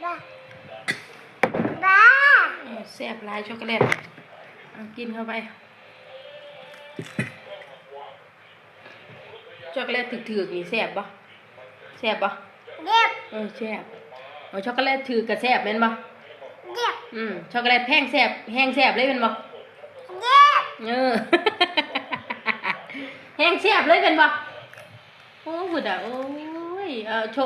บ้าบ้าแซ่บลายช็อกโกแลตกินเข้าไปช็อกโกแลตถือๆนี่แซ่บปะแซ่บปะเย็บแซ่บช็อกโกแลตถือกับแซ่บแม่นปะเย็บช็อกโกแลตแห้งแซ่บเลยเป็นปะเย็บแห้งแซ่บเลยเป็นปะโอ้บุดอ่ะโอ้ยโช